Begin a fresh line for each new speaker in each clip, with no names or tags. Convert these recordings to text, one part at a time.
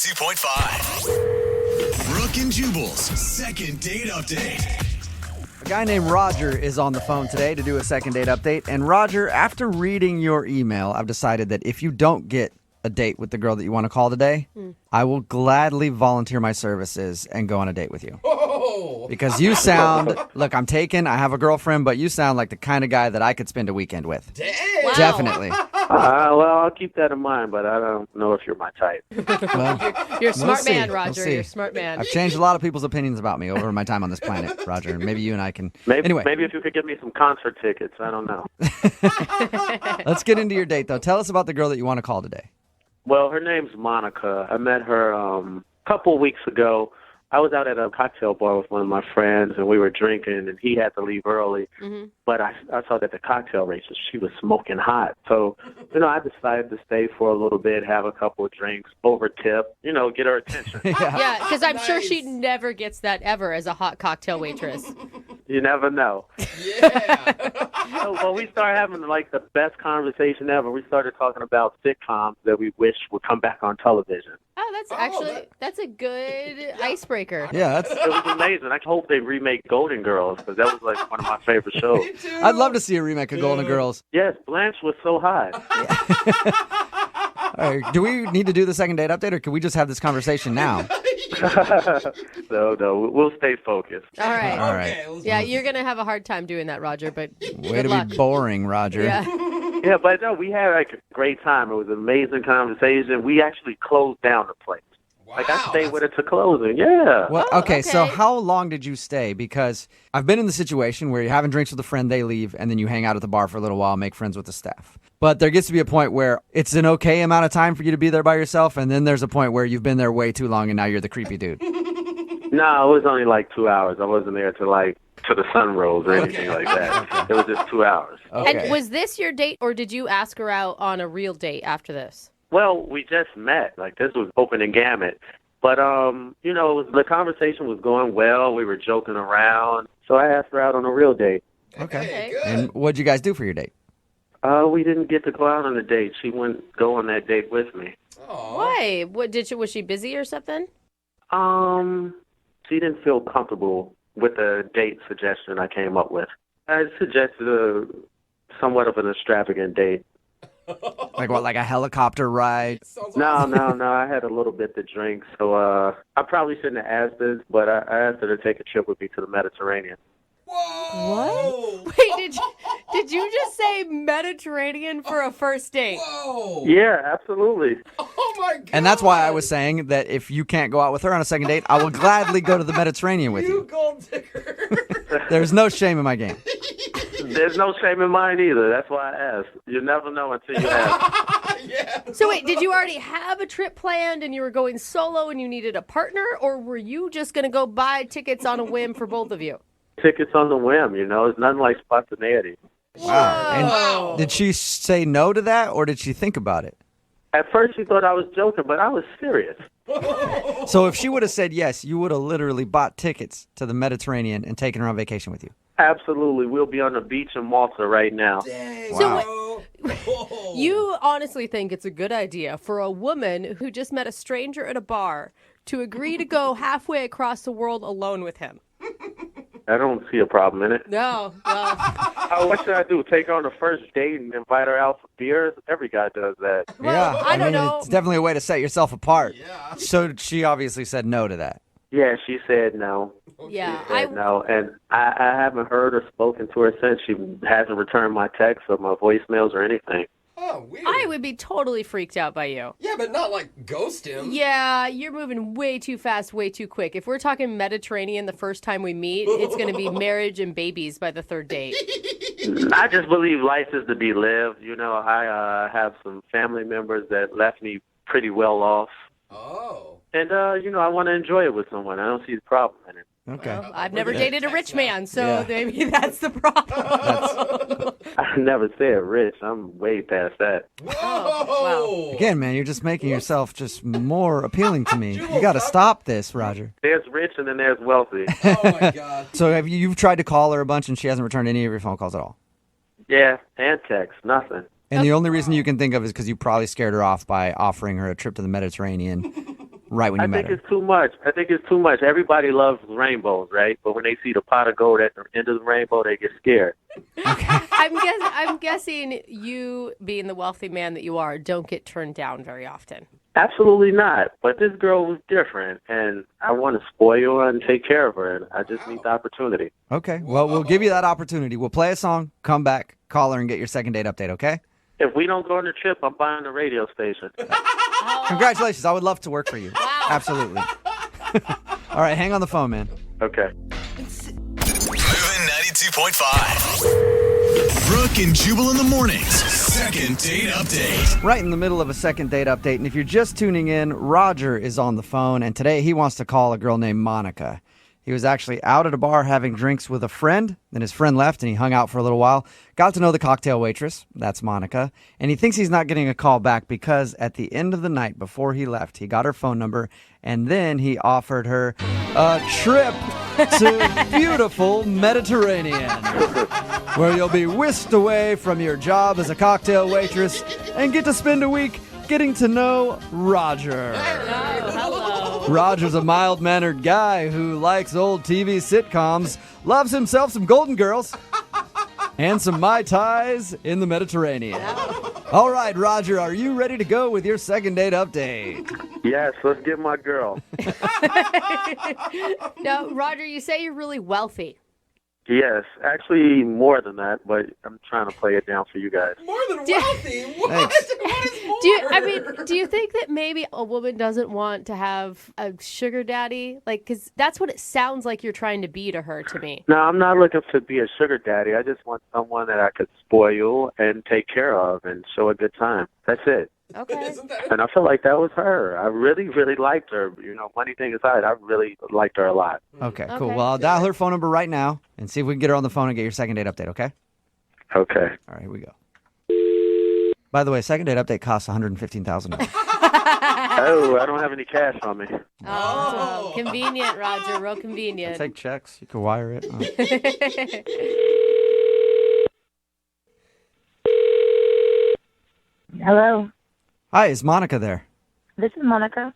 102.5. Brooke and Jubal's second date update.
A guy named Roger is on the phone today to do a second date update. And Roger, after reading your email, I've decided that if you don't get a date with the girl that you want to call today, I will gladly volunteer my services and go on a date with you. Because you sound, look, I'm taken, I have a girlfriend, but you sound like the kind of guy that I could spend a weekend with.
Dang.
Wow.
Definitely.
Well, I'll keep that in mind, but I don't know if you're my type.
Well,
You're a smart
see.
man,
We'll
Roger.
see.
You're a smart man.
I've changed a lot of people's opinions about me over my time on this planet, Roger. Maybe you and I can.
Maybe
Anyway,
if you could give me some concert tickets, I don't know.
let's get into your date, though. Tell us about the girl that you want to call today.
Well, her name's Monica. I met her a couple weeks ago. I was out at a cocktail bar with one of my friends, and we were drinking, and he had to leave early. But I saw that the cocktail races, she was smoking hot. So, I decided to stay for a little bit, have a couple of drinks, over tip, get her attention.
Yeah, because I'm sure
Nice.
she never gets that ever as a hot cocktail waitress.
You never know.
Yeah.
Well, we started having, the best conversation ever. We started talking about sitcoms that we wish would come back on television.
Oh, that's a good icebreaker.
Yeah,
It was amazing. I hope they remake Golden Girls, because that was, one of my favorite shows.
I'd love to see a remake of Golden Girls.
Yes, Blanche was so hot.
All right, do we need to do the second date update, or can we just have this conversation now?
No, we'll stay focused.
All right.
All right.
Okay, let's
Yeah,
move.
you're going to have a hard time doing that, Roger, but
Way
good
to
luck.
be boring, Roger.
Yeah.
Yeah, but no, we had a great time. It was an amazing conversation. We actually closed down the place. I
Wow,
stayed with it to closing. Yeah.
Well,
Oh,
okay, so
okay.
how long did you stay? Because I've been in the situation where you're having drinks with a friend, they leave, and then you hang out at the bar for a little while, make friends with the staff. But there gets to be a point where it's an okay amount of time for you to be there by yourself, and then there's a point where you've been there way too long and now you're the creepy dude.
No, it was only 2 hours. I wasn't there to the sun rose or anything like that. It was just 2 hours.
Okay.
And was this your date, or did you ask her out on a real date after this?
Well, we just met. This was opening gamut. But, the conversation was going well. We were joking around. So I asked her out on a real date.
Okay.
Good.
And what'd you guys do for your date?
We didn't get to go out on a date. She wouldn't go on that date with me.
Aw.
Why? Was she busy or something?
She didn't feel comfortable with the date suggestion I came up with. I suggested somewhat of an extravagant date.
Like what, like a helicopter ride?
Sounds
No,
awesome.
I had a little bit to drink, so I probably shouldn't have asked this, but I asked her to take a trip with me to the Mediterranean.
Whoa.
Wait, did you just say Mediterranean for a first date?
Whoa.
Yeah, absolutely.
Oh my God.
And that's why I was saying that if you can't go out with her on a second date, I will gladly go to the Mediterranean with
You
you.
gold digger.
There's no shame in my game.
There's no shame in mine either. That's why I asked. You never know until you ask.
Yeah.
So wait, did you already have a trip planned and you were going solo and you needed a partner, or were you just going to go buy tickets on a whim for both of you?
Tickets on the whim, It's nothing like spontaneity.
Wow. And did she say no to that, or did she think about it?
At first, she thought I was joking, but I was serious.
So if she would have said yes, you would have literally bought tickets to the Mediterranean and taken her on vacation with you.
Absolutely. We'll be on the beach in Malta right now.
Dang.
So
bro. Whoa.
You honestly think it's a good idea for a woman who just met a stranger at a bar to agree to go halfway across the world alone with him?
I don't see a problem in it.
No. Well,
What should I do? Take her on the first date and invite her out for beers? Every guy does that.
Well, I don't know.
It's definitely a way to set yourself apart.
Yeah.
So she obviously said no to that.
Yeah, she said no.
yeah,
She said no. And I haven't heard or spoken to her since. She hasn't returned my texts or my voicemails or anything.
Oh, weird.
I would be totally freaked out by you.
Yeah, but not ghost him.
Yeah, you're moving way too fast, way too quick. If we're talking Mediterranean the first time we meet, it's going to be marriage and babies by the third date.
I just believe life is to be lived. I have some family members that left me pretty well off.
Oh.
And, I want to enjoy it with someone. I don't see the problem in it.
Okay.
Well, I've never
Yeah.
dated a rich man, so
Yeah.
maybe that's the problem.
I never said rich. I'm way past that.
Whoa.
Again, man, you're just making yourself just more appealing to me. You got to stop this, Roger.
There's rich and then there's wealthy.
Oh my God.
So you've tried to call her a bunch and she hasn't returned any of your phone calls at all?
Yeah, and text, nothing.
And the only reason you can think of is because you probably scared her off by offering her a trip to the Mediterranean right when you
I
met
think
her?
it's too much. I think it's too much. Everybody loves rainbows, right? But when they see the pot of gold at the end of the rainbow, they get scared.
I'm guessing you, being the wealthy man that you are, don't get turned down very often.
Absolutely not. But this girl was different, and I want to spoil her and take care of her, and I just need the opportunity.
Okay, well, we'll give you that opportunity. We'll play a song, come back, call her, and get your second date update, okay?
If we don't go on the trip, I'm buying the radio station.
Congratulations. I would love to work for you.
Wow.
Absolutely. All right, hang on the phone, man.
Okay.
Moving 92.5. Brooke and Jubal in the mornings. Second date update.
Right in the middle of a second date update, and if you're just tuning in, Roger is on the phone, and today he wants to call a girl named Monica. He was actually out at a bar having drinks with a friend. Then his friend left and he hung out for a little while. Got to know the cocktail waitress. That's Monica. And he thinks he's not getting a call back because at the end of the night before he left, he got her phone number and then he offered her a trip to beautiful Mediterranean, where you'll be whisked away from your job as a cocktail waitress and get to spend a week getting to know Roger. Roger's a mild-mannered guy who likes old TV sitcoms, loves himself some Golden Girls, and some Mai Tais in the Mediterranean. All right, Roger, are you ready to go with your second date update?
Yes, let's get my girl.
Now, Roger, you say you're really wealthy.
Yes, actually more than that, but I'm trying to play it down for you guys.
More than wealthy? What?
Thanks.
What is more?
Do you think that maybe a woman doesn't want to have a sugar daddy? Like, because that's what it sounds like you're trying to be to her, to me.
No, I'm not looking to be a sugar daddy. I just want someone that I could spoil and take care of and show a good time. That's it.
Okay.
Isn't that
And I feel like that was her. I really, really liked her. You know, funny thing aside, I really liked her a lot.
Okay, cool.
Okay.
Well, I'll dial her phone number right now and see if we can get her on the phone and get your second date update, okay?
Okay.
All right, here we go. By the way, second date update costs $115,000.
Oh, I don't have any cash on me.
Oh, convenient, Roger. Real convenient.
Take checks. You can wire it.
Hello,
Hi, is Monica there?
this is Monica.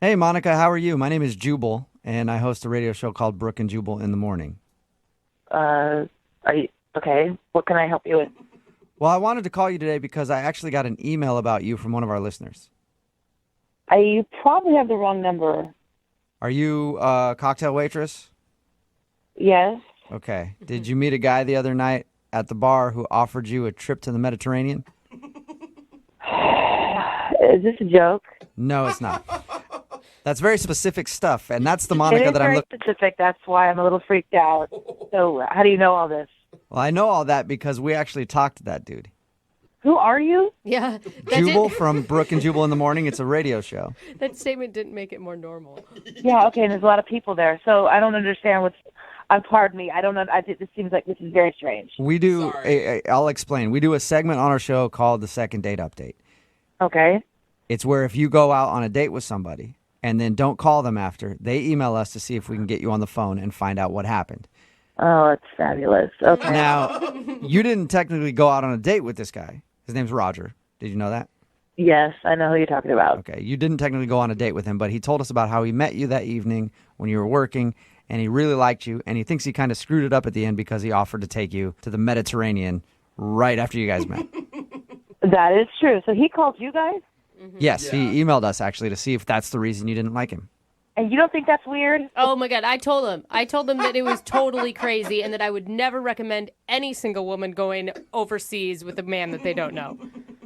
Hey, Monica, how are you? My name is Jubal, and I host a radio show called Brooke and Jubal in the Morning.
Are you okay? What can I help you with?
Well, I wanted to call you today because I actually got an email about you from one of our listeners.
You probably have the wrong number.
Are you a cocktail waitress?
Yes.
Okay. Did you meet a guy the other night at the bar who offered you a trip to the Mediterranean?
Is this a joke?
No, it's not. That's very specific stuff, and that's the
It
Monica
is
that I'm
very
looking.
specific. That's why I'm a little freaked out. So, how do you know all this?
Well, I know all that because we actually talked to that dude.
Who are you?
Yeah.
Jubal from Brooke and Jubal in the Morning. It's a radio show.
That statement didn't make it more normal.
Yeah. Okay. And there's a lot of people there, so I don't understand what's. Pardon me. I don't know. This seems like this is very strange.
We do.
Sorry.
I'll explain. We do a segment on our show called the Second Date Update.
Okay.
It's where if you go out on a date with somebody and then don't call them after, they email us to see if we can get you on the phone and find out what happened.
Oh, it's fabulous. Okay.
Now, you didn't technically go out on a date with this guy. His name's Roger. Did you know that?
Yes, I know who you're talking about.
Okay. You didn't technically go on a date with him, but he told us about how he met you that evening when you were working, and he really liked you, and he thinks he kind of screwed it up at the end because he offered to take you to the Mediterranean right after you guys met.
That is true. So he called you guys,
Yes, he emailed us actually to see if that's the reason you didn't like him.
and you don't think that's weird?
Oh my God. I told him that it was totally crazy and that I would never recommend any single woman going overseas with a man that they don't know.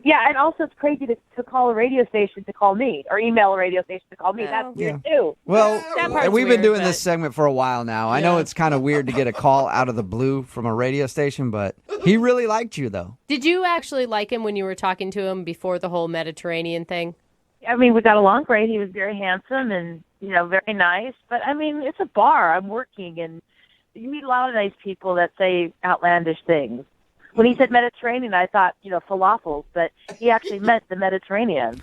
Yeah, and also it's crazy to call a radio station to call me or email a radio station to call me. That's weird too.
Well,
That part's
we've been
weird,
doing
but-
this segment for a while now. I know it's kind of weird to get a call out of the blue from a radio station, but he really liked you, though.
Did you actually like him when you were talking to him before the whole Mediterranean thing?
I mean, we got along great. He was very handsome and, very nice. But, I mean, it's a bar. I'm working, and you meet a lot of nice people that say outlandish things. When he said Mediterranean, I thought, falafels, but he actually meant the Mediterranean.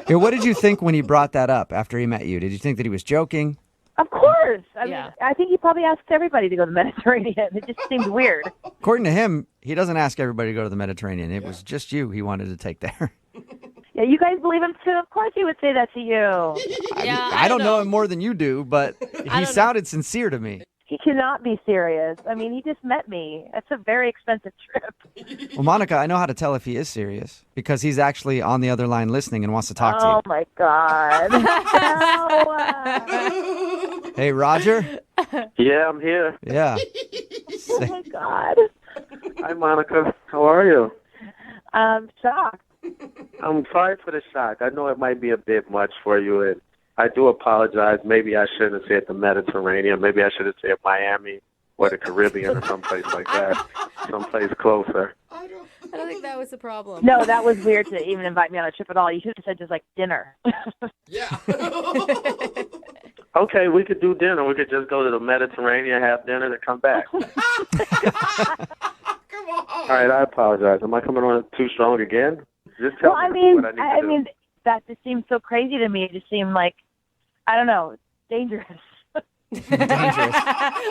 Here, what did you think when he brought that up after he met you? Did you think that he was joking?
Of course. I
Yeah.
mean, I think he probably asks everybody to go to the Mediterranean. It just seemed weird.
According to him, he doesn't ask everybody to go to the Mediterranean. It was just you he wanted to take there.
Yeah, you guys believe him too. Of course he would say that to you.
Yeah,
I don't know him more than you do, but he
don't know.
sounded sincere to me.
He cannot be serious. I mean, he just met me. That's a very expensive trip.
Well, Monica, I know how to tell if he is serious because he's actually on the other line listening and wants to talk to
Oh
you.
my God. No.
Hey, Roger?
Yeah, I'm here.
Yeah.
Oh my God.
Hi, Monica. How are you?
I'm shocked.
I'm sorry for the shock. I know it might be a bit much for you, and I do apologize. Maybe I shouldn't have said the Mediterranean. Maybe I should have said Miami or the Caribbean or someplace like that, someplace closer.
I don't think that was the problem.
No, that was weird to even invite me on a trip at all. You should have said just like dinner.
Yeah.
Okay, we could do dinner. We could just go to the Mediterranean, have dinner, then come back.
Come on.
All right, I apologize. Am I coming on too strong again? Just tell
Well, I
me
mean,
what I need to do.
that just seems so crazy to me. It just seemed like, I don't know, dangerous.
Dangerous.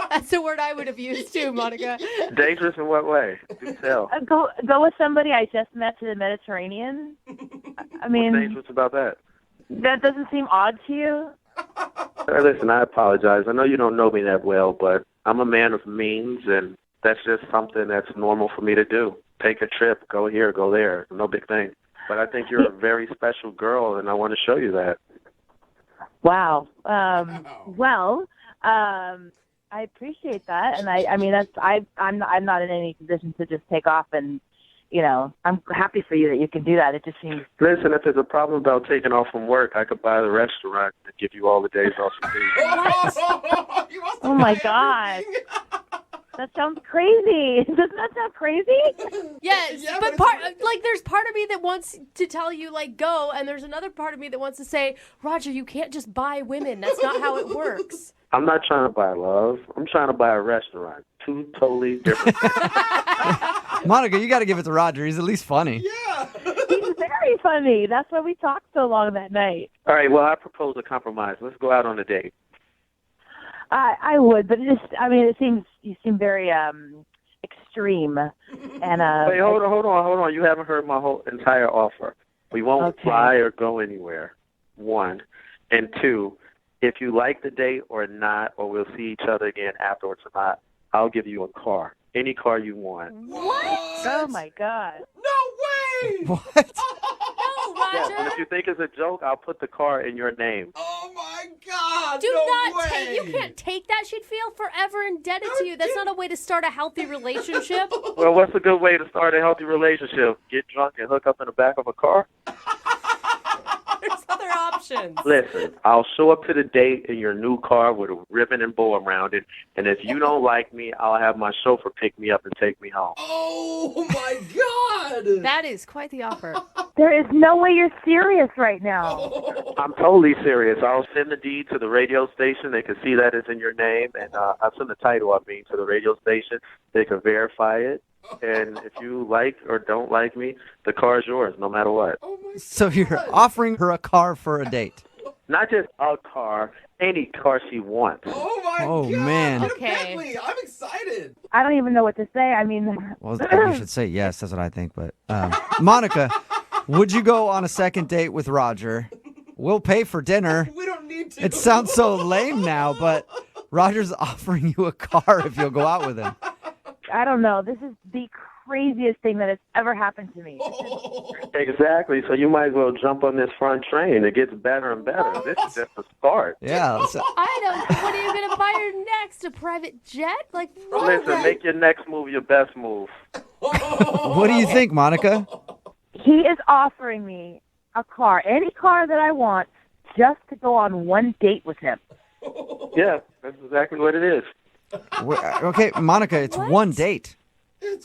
That's the word I would have used too, Monica.
Dangerous in what way? Do tell.
Go with somebody I just met to the Mediterranean. I
What's
mean,
dangerous about that?
that doesn't seem odd to you.
Listen, I apologize. I know you don't know me that well, but I'm a man of means, and that's just something that's normal for me to do. Take a trip, go here, go there. No big thing. But I think you're a very special girl, and I want to show you that.
Wow. Well, I appreciate that, and I mean I'm not in any position to just take off, and I'm happy for you that you can do that. It just seems.
Listen, if there's a problem about taking off from work, I could buy the restaurant and give you all the days off you need.
You must
Oh my
have
God.
everything.
That sounds crazy. Doesn't that sound crazy?
Yes,
Yeah,
but
but it's-
there's part of me that wants to tell you go, and there's another part of me that wants to say, Roger, you can't just buy women. That's not how it works.
I'm not trying to buy love. I'm trying to buy a restaurant. Two totally different things.
Monica, you got to give it to Roger. He's at least funny.
Yeah.
He's very funny. That's why we talked so long that night.
All right, well, I propose a compromise. Let's go out on a date.
I would, but you seem very extreme, and
Wait, hold on. You haven't heard my whole entire offer. We won't
Okay.
fly or go anywhere. One. And two, if you like the date or not, or we'll see each other again afterwards or not, I'll give you a car. Any car you want.
What?
Oh my God.
No way.
What?
No,
Yes, and
Roger.
if you think it's a joke, I'll put the car in your name.
Oh my God.
Do
no
not
way.
take. You can't take that. She'd feel forever indebted to you. That's not a way to start a healthy relationship.
Well, what's a good way to start a healthy relationship? Get drunk and hook up in the back of a car?
There's other options.
Listen, I'll show up to the date in your new car with a ribbon and bow around it, and if you don't like me, I'll have my chauffeur pick me up and take me home.
Oh my God.
That is quite the offer.
There is no way you're serious right now.
I'm totally serious. I'll send the deed to the radio station. They can see that it's in your name, and I'll send the title, to the radio station. They can verify it, and if you like or don't like me, the car is yours, no matter what.
Oh my
So you're offering her a car for a date.
Not just a car, any car she wants.
Oh my
Oh,
God.
man.
Get a
Okay.
Bentley. I'm excited.
I don't even know what to say. I mean,
Well, you should say yes. That's what I think. But Monica, would you go on a second date with Roger? We'll pay for dinner.
We don't need to.
It sounds so lame now, but Roger's offering you a car if you'll go out with him.
I don't know. This is the craziest thing that has ever happened to me.
Exactly. So you might as well jump on this front train. It gets better and better. This is just the start.
Yeah. So,
I don't. What are you gonna buy her next? A private jet? Like what?
Listen, make your next move your best move.
what do you think, Monica?
He is offering me a car, any car that I want, just to go on one date with him.
Yeah, that's exactly what it is.
Okay, Monica, it's one date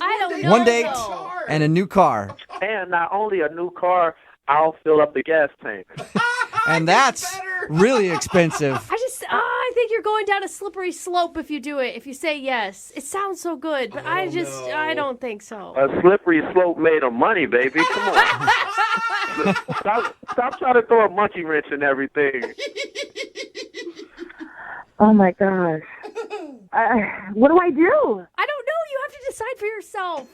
I don't know.
One date.
though.
and a new car.
And not only a new car, I'll fill up the gas tank.
And that's really expensive.
I think you're going down a slippery slope if you do it. If you say yes, it sounds so good, but I don't think so.
A slippery slope made of money, baby. Come on. Stop trying to throw a monkey wrench in everything.
Oh my gosh. What do I do?
I don't know. You have to decide for yourself.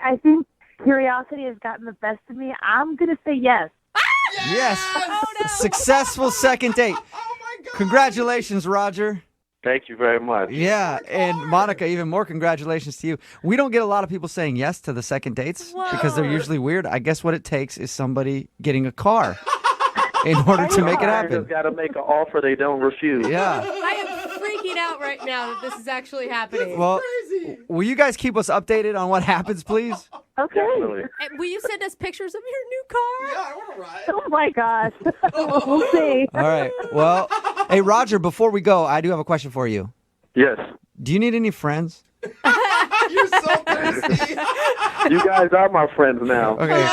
I think curiosity has gotten the best of me, I'm going to say yes.
Yes. Successful second date.
Oh my God.
Congratulations, Roger.
Thank you very much.
Yeah, and Monica, even more congratulations to you. We don't get a lot of people saying yes to the second dates because they're usually weird. I guess what it takes is somebody getting a car in order to make it
You
happen.
just got to make an offer they don't refuse.
Yeah.
I am freaking out right now that this is actually happening.
Well,
Crazy.
will you guys keep us updated on what happens, please?
Okay.
Definitely.
And will you send us pictures of your new car?
Yeah, I want to ride.
Oh my gosh. We'll see.
All right. Well, hey, Roger, before we go, I do have a question for you.
Yes.
Do you need any friends?
You're so thirsty.
You guys are my friends now.
Okay.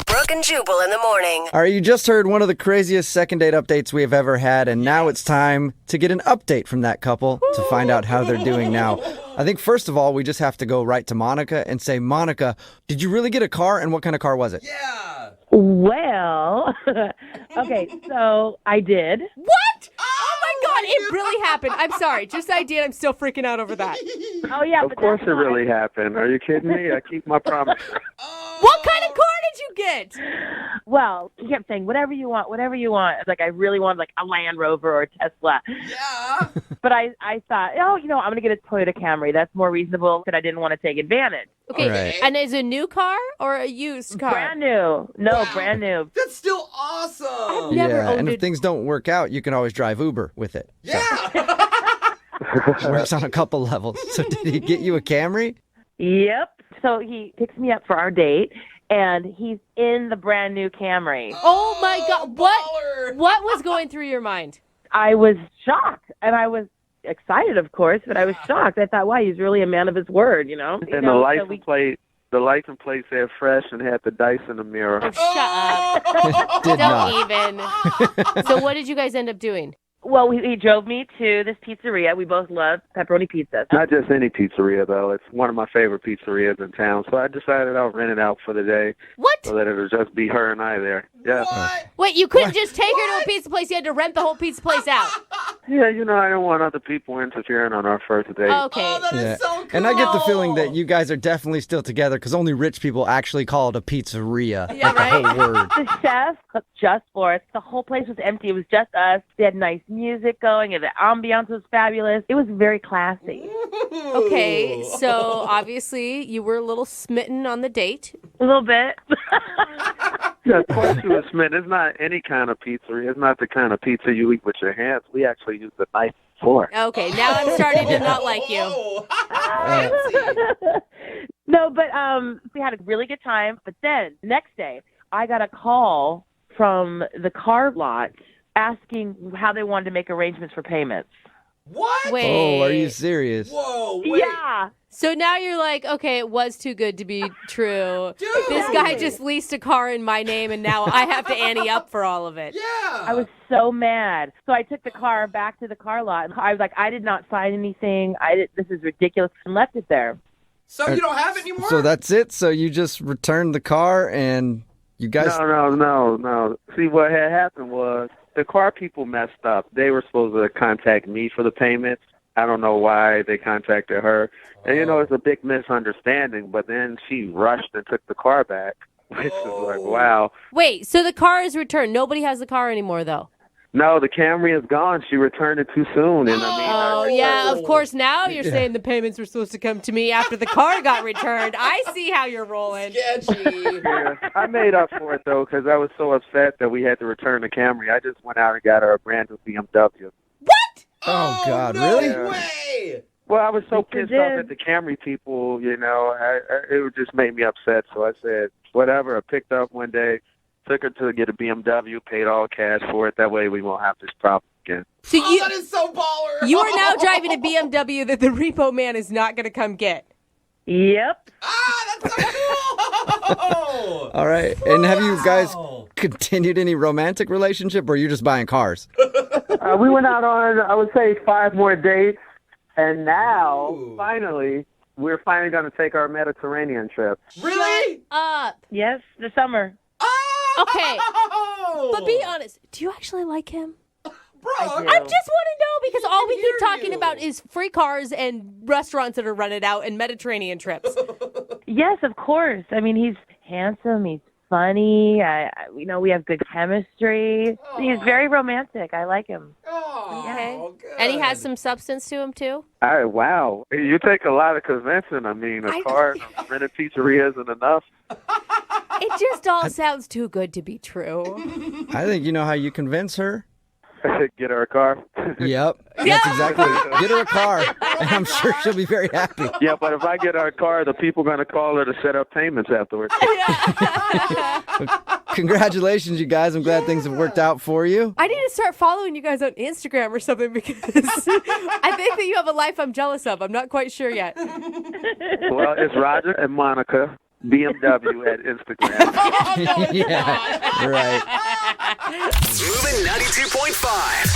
Brooke and Jubal in the morning.
All right, you just heard one of the craziest second date updates we have ever had, and now it's time to get an update from that couple to find out how they're doing now. I think first of all, we just have to go right to Monica and say, Monica, did you really get a car, and what kind of car was it?
Yeah.
Well, okay, so I did.
What? Oh my God, it really happened. I'm sorry. Just I did. I'm still freaking out over that.
Oh, yeah.
Of
but
course it
that's
really happened. Are you kidding me? I keep my promise.
What kind of car did you get?
Well, he kept saying, whatever you want, whatever you want. It's like, I really wanted like a Land Rover or a Tesla.
Yeah.
But I thought, oh, I'm going to get a Toyota Camry. That's more reasonable, but I didn't want to take advantage.
Okay,
All right.
and is it a new car or a used car?
Brand new. No,
Wow.
brand new.
That's still awesome.
Never
Yeah, and
owned
if
it.
things don't work out, you can always drive Uber with it.
Yeah.
It works on a couple levels. So did he get you a Camry?
Yep. So he picks me up for our date, and he's in the brand new Camry.
Oh my God!
baller.
What was going through your mind?
I was shocked, and I was excited, of course, but I was shocked. I thought, wow, he's really a man of his word, you know?
And the license plate said fresh and had the dice in the mirror.
Oh, shut up!
Did not.
Don't even. So what did you guys end up doing?
Well, he drove me to this pizzeria. We both love pepperoni pizza.
Not just any pizzeria, though. It's one of my favorite pizzerias in town. So I decided I'll rent it out for the day
What?
so that it'll just be her and I there. Yeah.
What?
Wait, you couldn't just take her to a pizza place. You had to rent the whole pizza place out.
Yeah, you know, I don't want other people interfering on our first date.
Okay.
Oh, that is
Yeah.
so cool.
And I get the feeling that you guys are definitely still together because only rich people actually call it a pizzeria.
Yeah,
like the
right?
whole word.
The chef cooked just for us. The whole place was empty. It was just us. They had nice music going, and the ambiance was fabulous. It was very classy.
Okay, so obviously you were a little smitten on the date.
A little bit.
Yeah, of course you were smitten. It's not any kind of pizzeria. It's not the kind of pizza you eat with your hands. We actually use the knife and fork.
Okay, now I'm starting to not like you.
Oh.
No, but we had a really good time. But then the next day, I got a call from the car lot asking how they wanted to make arrangements for payments.
What?
Wait.
Oh, are you serious?
Whoa, wait.
Yeah.
So now you're like, okay, it was too good to be true.
Dude.
This guy just leased a car in my name, and now I have to ante up for all of it.
Yeah.
I was so mad. So I took the car back to the car lot. And I was like, I did not sign anything. This is ridiculous, and left it there.
So you don't have it anymore?
So that's it? So you just returned the car and you guys...
No. See, what had happened was the car people messed up. They were supposed to contact me for the payments. I don't know why they contacted her. And, you know, it's a big misunderstanding, but then she rushed and took the car back, which is like, wow.
Wait, so the car is returned. Nobody has the car anymore, though.
No, the Camry is gone. She returned it too soon. And
Oh, yeah, of course. Now you're saying the payments were supposed to come to me after the car got returned. I see how you're rolling.
Sketchy.
Yeah, I made up for it, though, because I was so upset that we had to return the Camry. I just went out and got her a brand new BMW.
Oh, God,
no
really?
way.
Well, I was so
You
pissed
did.
off at the Camry people, you know, it just made me upset. So I said, whatever. I picked up one day, took her to get a BMW, paid all cash for it. That way we won't have this problem again.
So
Oh, that is so baller.
you are now driving a BMW that the repo man is not going to come get.
Yep.
Ah, that's so cool.
All right. And have you guys
Wow.
continued any romantic relationship or are you just buying cars?
We went out on, I would say, 5 more dates. And now,
Ooh.
finally, we're finally going to take our Mediterranean trip.
Really?
Up.
Yes, the summer.
Oh!
Okay. But be honest, do you actually like him?
Bro,
I do.
I just want to know because all we keep
hear
talking
you.
about is free cars and restaurants that are rented out and Mediterranean trips.
Yes, of course. I mean, he's handsome. He's funny. We have good chemistry. He's very romantic. I like him.
Oh, good.
And he has some substance to him, too?
Wow. You take a lot of convincing. I mean, a car and a rented pizzeria isn't enough.
It just all sounds too good to be true.
I think you know how you convince her.
Get her a car.
Yep. That's exactly it. Get her a car, and I'm sure she'll be very happy.
Yeah, but if I get her a car, the people going to call her to set up payments afterwards.
Congratulations, you guys. I'm glad things have worked out for you.
I need to start following you guys on Instagram or something because I think that you have a life I'm jealous of. I'm not quite sure yet.
Well, it's Roger and Monica, BMW at Instagram.
Yeah, right.
Moving 92.5.